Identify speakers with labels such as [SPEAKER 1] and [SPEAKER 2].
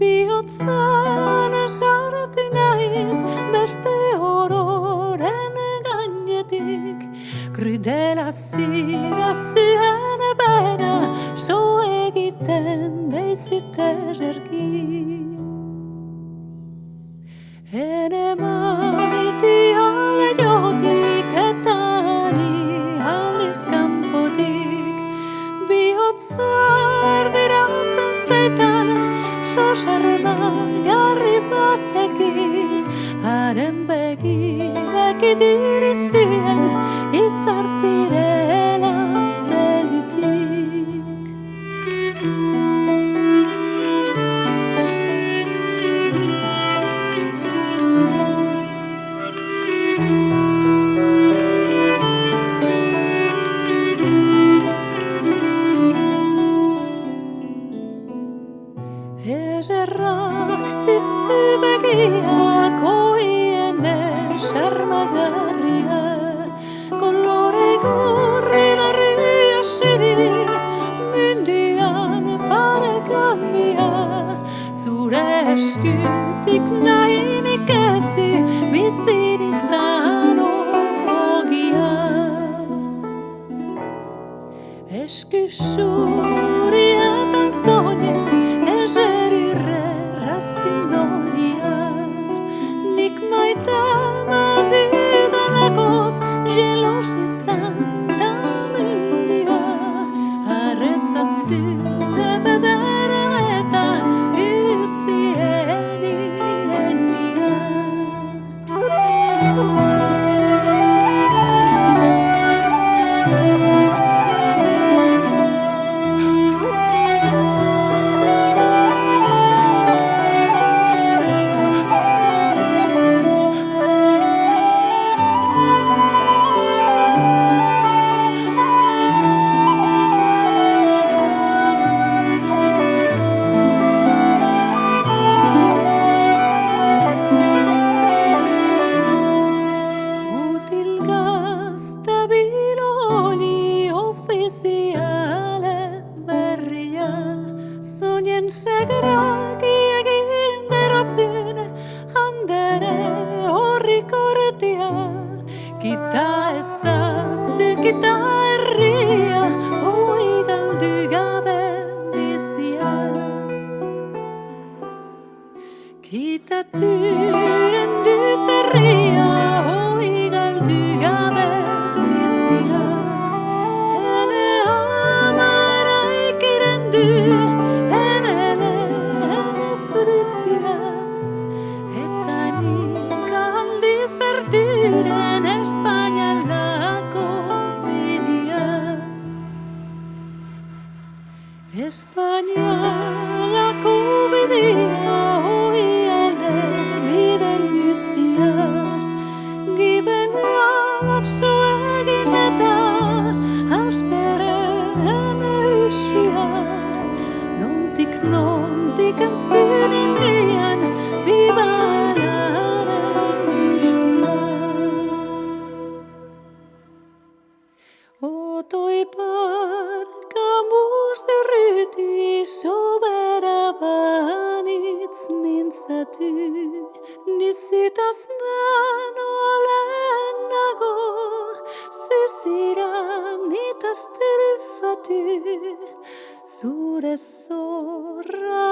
[SPEAKER 1] Bihotzan sartu naiz beste ororen gainetik. Krudela zira zuen bera, so egiten deizut ergi. Ene maiti ale jotik eta ni aldiz kanpotik. Bihotzar diratzen zaitan, sosarmagarri batekin. Haren begiak idiri zien, izar zirela zelutik. Ederrak tutzu begiak oien esarmagarria, kolore gorri larria siri, mundian parekambia, zure eskutik nahi nik ezi bizir izan ogia. Esku surietan zonek ezerirre rastindolia, nik maite madidalakoz jelos izan da mundia, arrezazune bedera eta utzi enia. Segerak egin berazun handere horri kortia, kita ezazu, kita herria, hoi galdu gabe bizia. Kita turen dut herria, hoi galdu gabe bizia. Ene amara ikiren du, Espainialako bidea hoi ale bide luzia, gibenak so egin eta ausperen eusia, nondik entzun indian bibalaren ustua. Otoi parkamuz derriti sobera banitz mintzatu, nizitaz manolen nago, zuzira nitaz terufatu, zure zorra